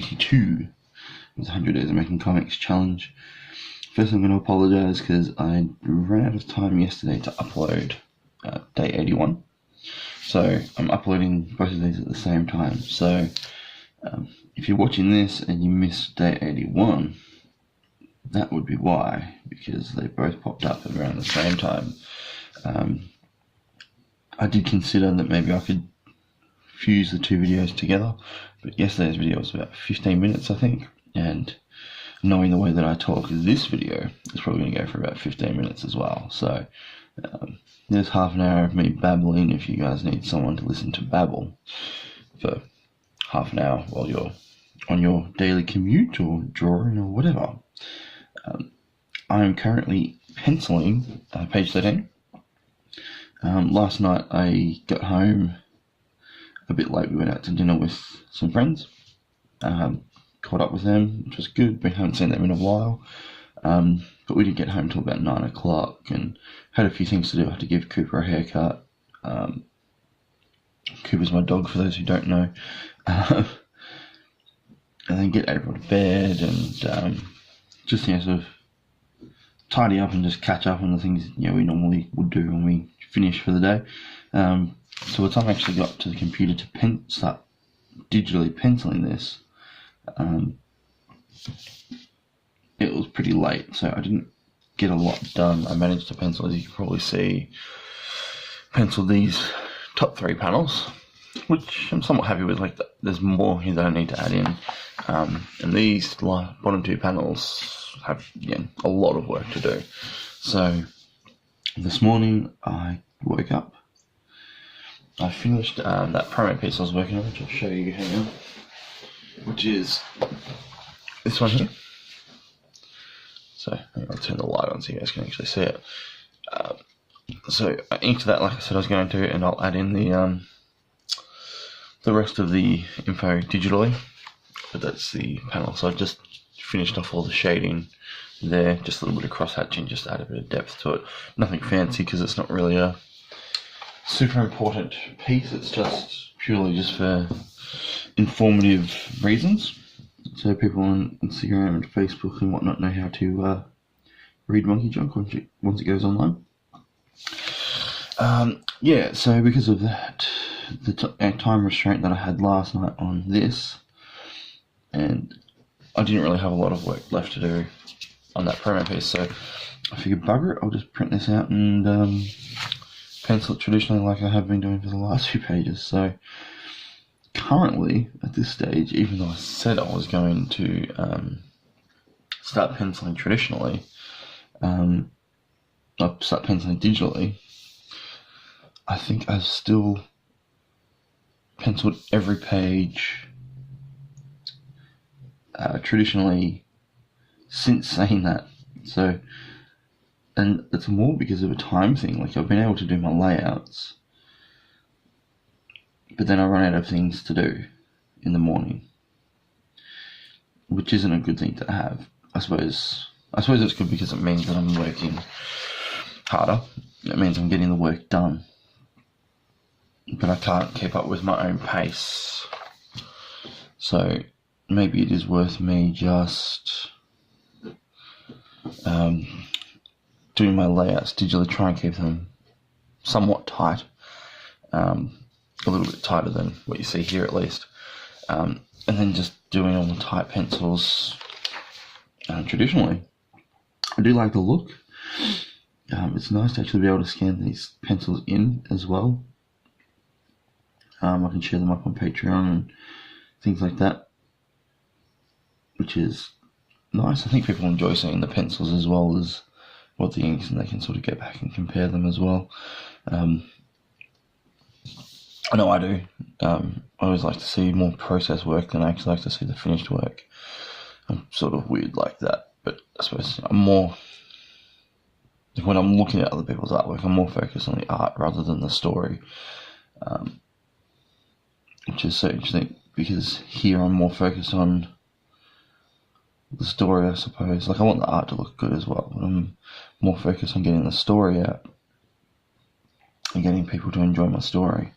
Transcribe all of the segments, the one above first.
82. It was 100 Days of Making Comics Challenge. First, I'm going to apologise because I ran out of time yesterday to upload day 81. So I'm uploading both of these at the same time. So if you're watching this and you missed day 81, that would be why, because they both popped up around the same time. I did consider that maybe I could fuse the two videos together, but yesterday's video was about 15 minutes, I think, and knowing the way that I talk, this video is probably going to go for about 15 minutes as well. So there's half an hour of me babbling if you guys need someone to listen to babble for half an hour while you're on your daily commute or drawing or whatever. I'm currently penciling page 13. Last night I got home a bit late. We went out to dinner with some friends, caught up with them, which was good. We haven't seen them in a while, but we didn't get home till about 9 o'clock and had a few things to do. I had to give Cooper a haircut. Cooper's my dog, for those who don't know. And then get everyone to bed and just sort of tidy up and just catch up on the things we normally would do when we finish for the day. So by the time I actually got to the computer to start digitally penciling this, it was pretty late, so I didn't get a lot done. I managed to pencil, as you can probably see, pencil these top 3 panels, which I'm somewhat happy with. Like, there's more here that I need to add in, and these bottom 2 panels have, again, a lot of work to do. So this morning I woke up, I finished that promo piece I was working on, which I'll show you here, which is this one here. So I'll turn the light on so you guys can actually see it. So I inked that like I said I was going to, and I'll add in the rest of the info digitally, but that's the panel. So I've just finished off all the shading there, just a little bit of cross hatching, just to add a bit of depth to it. Nothing fancy because it's not really a super important piece, it's just purely just for informative reasons, so people on Instagram and Facebook and whatnot know how to read Monkey Junk once it goes online. Yeah, so because of that, the time restraint that I had last night on this, and I didn't really have a lot of work left to do on that promo piece, so I figured, bugger it, I'll just print this out and pencil it traditionally like I have been doing for the last few pages. So currently, at this stage, even though I said I was going to start penciling traditionally, I'll start penciling digitally, I think I've still penciled every page traditionally since saying that. So, and it's more because of a time thing. Like, I've been able to do my layouts, but then I run out of things to do in the morning, which isn't a good thing to have. I suppose it's good because it means that I'm working harder. It means I'm getting the work done, but I can't keep up with my own pace. So maybe it is worth me just doing my layouts digitally, try and keep them somewhat tight, a little bit tighter than what you see here at least, and then just doing all the tight pencils traditionally. I do like the look. It's nice to actually be able to scan these pencils in as well. I can share them up on Patreon and things like that, which is nice. I think people enjoy seeing the pencils as well as what the inks, and they can sort of get back and compare them as well. I know I do. I always like to see more process work than I actually like to see the finished work. I'm sort of weird like that, but I suppose I'm more, when I'm looking at other people's artwork, I'm more focused on the art rather than the story, which is so interesting because here I'm more focused on the story, I suppose. Like, I want the art to look good as well, but I'm more focused on getting the story out and getting people to enjoy my story.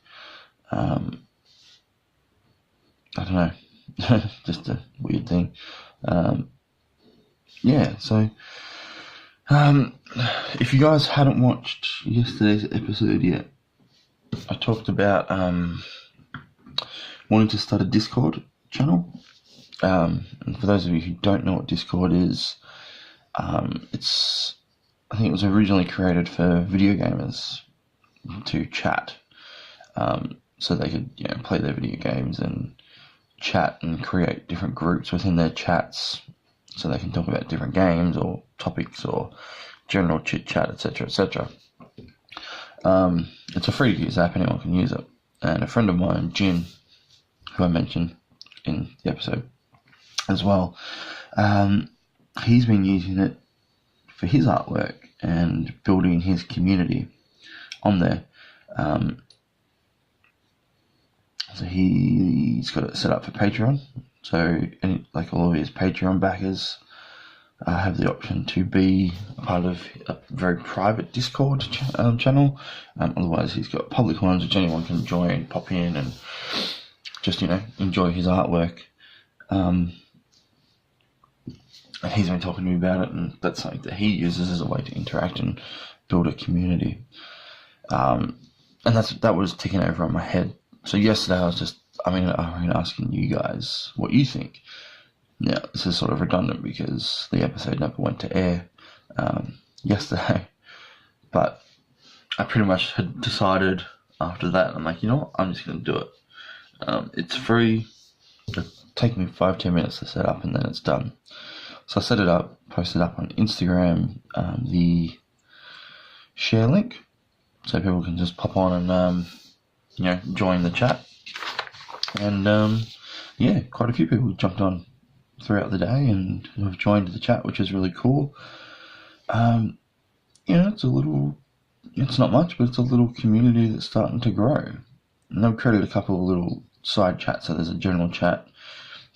I don't know. Just a weird thing. Yeah, so if you guys hadn't watched yesterday's episode yet, I talked about wanting to start a Discord channel. And for those of you who don't know what Discord is, I think it was originally created for video gamers to chat, so they could play their video games and chat and create different groups within their chats, so they can talk about different games or topics or general chit chat, etc., etc. It's a free to use app; anyone can use it. And a friend of mine, Jin, who I mentioned in the episode as well, he's been using it for his artwork and building his community on there. So he's got it set up for Patreon. So like all of his Patreon backers have the option to be a part of a very private Discord channel. Otherwise, he's got public ones which anyone can join, pop in, and just enjoy his artwork. And he's been talking to me about it, and that's something that he uses as a way to interact and build a community. And that was ticking over on my head. So yesterday I was asking you guys what you think. Now, this is sort of redundant because the episode never went to air yesterday, but I pretty much had decided after that, I'm like, you know what, I'm just going to do it. It's free. It'll take me 5-10 minutes to set up, and then it's done. So I set it up, posted up on Instagram, the share link, so people can just pop on and join the chat. And quite a few people jumped on throughout the day and have joined the chat, which is really cool. It's not much, but it's a little community that's starting to grow. And I've created a couple of little side chats. So there's a general chat.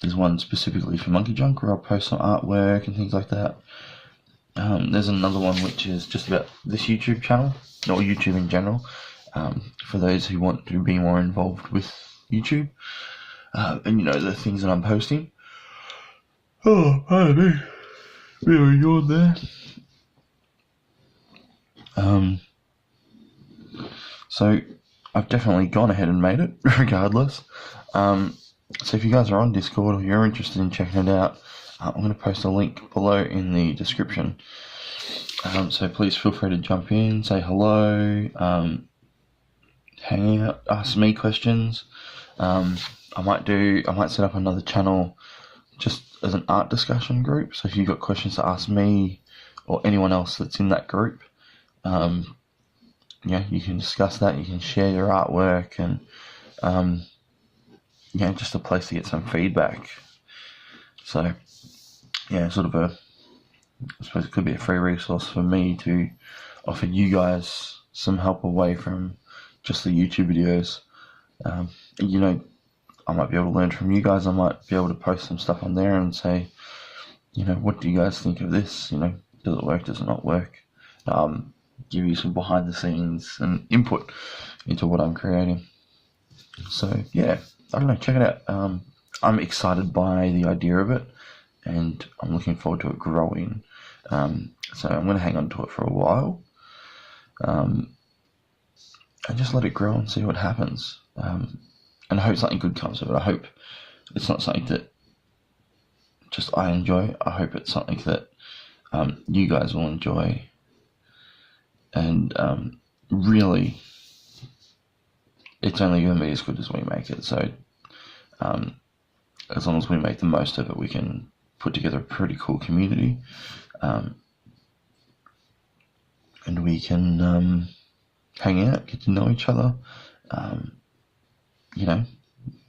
There's one specifically for Monkey Junk where I'll post some artwork and things like that. There's another one which is just about this YouTube channel, or YouTube in general, for those who want to be more involved with YouTube. And the things that I'm posting. Oh, pardon me. Really yawned there. So I've definitely gone ahead and made it, regardless. So if you guys are on Discord or you're interested in checking it out, I'm going to post a link below in the description. So please feel free to jump in, say hello, hang out, ask me questions. I might set up another channel just as an art discussion group. So if you've got questions to ask me or anyone else that's in that group, you can discuss that. You can share your artwork and just a place to get some feedback. So sort of I suppose it could be a free resource for me to offer you guys some help away from just the YouTube videos. I might be able to learn from you guys. I might be able to post some stuff on there and say, what do you guys think of this? Does it work? Does it not work? Give you some behind the scenes and input into what I'm creating. So I don't know, check it out. I'm excited by the idea of it, and I'm looking forward to it growing. So I'm going to hang on to it for a while, and just let it grow and see what happens. And I hope something good comes of it. I hope it's not something that just I enjoy. I hope it's something that you guys will enjoy. And really, it's only going to be as good as we make it. So as long as we make the most of it, we can put together a pretty cool community. And we can hang out, get to know each other,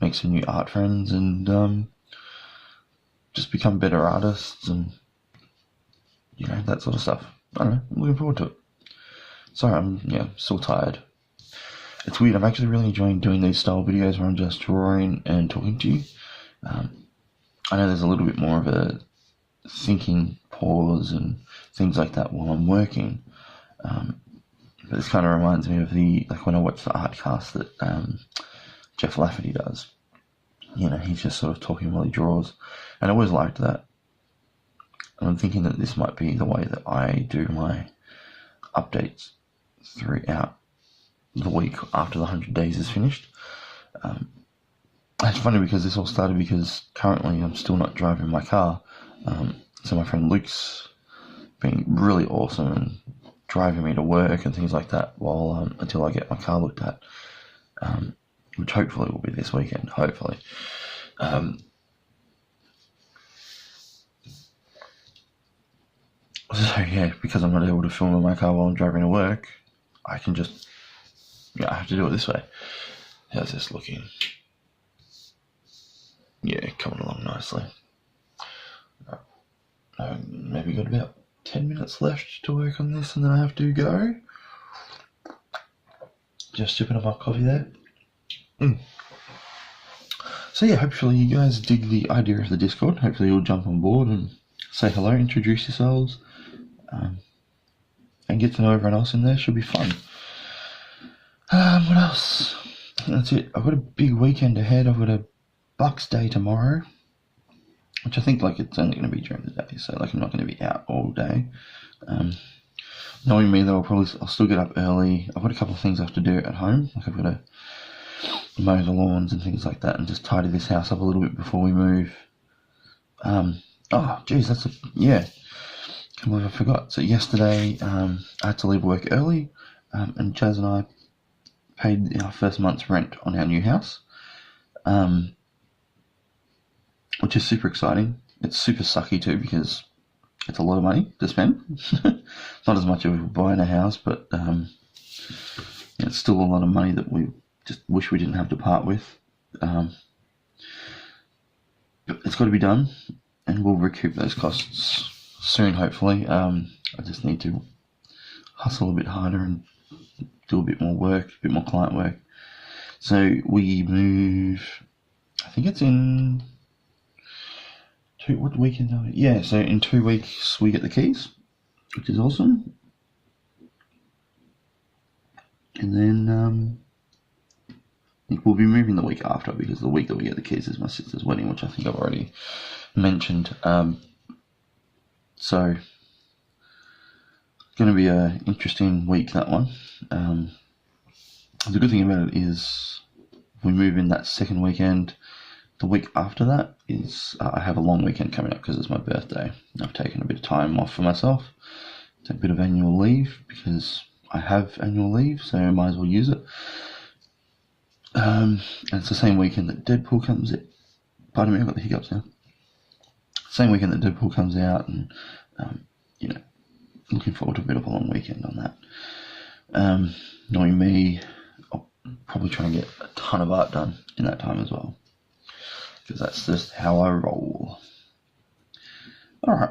make some new art friends, and just become better artists, and that sort of stuff. I don't know, I'm looking forward to it. Sorry, I'm still tired. It's weird, I'm actually really enjoying doing these style videos where I'm just drawing and talking to you. I know there's a little bit more of a thinking pause and things like that while I'm working. But this kind of reminds me of when I watch the art cast that Jeff Lafferty does. you know, he's just sort of talking while he draws. And I always liked that. And I'm thinking that this might be the way that I do my updates throughout the week after the 100 days is finished. It's funny because this all started because currently I'm still not driving my car. So my friend Luke's been really awesome and driving me to work and things like that while until I get my car looked at, which hopefully will be this weekend, hopefully. So yeah, because I'm not able to film in my car while I'm driving to work, I can just, I have to do it this way. How's this looking? Yeah, coming along nicely. Maybe got about 10 minutes left to work on this and then I have to go. Just sipping up my coffee there. So yeah, hopefully you guys dig the idea of the Discord. Hopefully you'll jump on board and say hello, introduce yourselves, and get to know everyone else in there. Should be fun. What else? I think that's it. I've got a big weekend ahead. I've got a Bucks Day tomorrow, which I think like it's only going to be during the day, so like I'm not going to be out all day. Knowing me though, I'll still get up early. I've got a couple of things I have to do at home. Like I've got to mow the lawns and things like that, and just tidy this house up a little bit before we move. Oh, geez, yeah. Can't believe I forgot. So yesterday, I had to leave work early, and Jazz and I paid our first month's rent on our new house, which is super exciting. It's super sucky too because it's a lot of money to spend. Not as much as buying a house, but it's still a lot of money that we just wish we didn't have to part with. But it's got to be done, and we'll recoup those costs soon, hopefully. I just need to hustle a bit harder and do a bit more work, a bit more client work. So we move, I think it's in what weekend are we? Yeah, so in 2 weeks we get the keys, which is awesome. And then I think we'll be moving the week after, because the week that we get the keys is my sister's wedding, which I think I've already mentioned. So it's going to be an interesting week, that one. The good thing about it is if we move in that second weekend, the week after that is I have a long weekend coming up because it's my birthday. I've taken a bit of time off for myself, take a bit of annual leave because I have annual leave, so I might as well use it. And it's the same weekend that Deadpool comes out. Pardon me, I've got the hiccups now. Same weekend that Deadpool comes out, and looking forward to a bit of a long weekend on that. Knowing me, I'll probably try and get a ton of art done in that time as well, because that's just how I roll. Alright,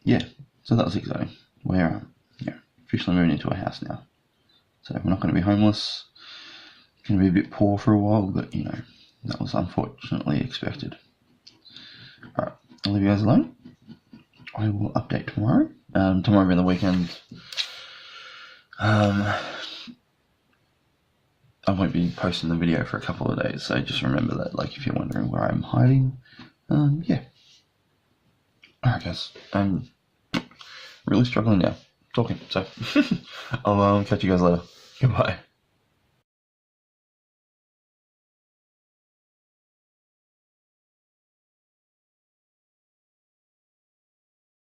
yeah, so that was exciting. We're officially moving into a house now. So we're not going to be homeless. It's going to be a bit poor for a while, but that was unfortunately expected. Alright, I'll leave you guys alone. I will update tomorrow. Tomorrow being the weekend, I won't be posting the video for a couple of days, so just remember that, like, if you're wondering where I'm hiding, yeah. Alright guys, I'm really struggling now talking, so I'll catch you guys later. Goodbye.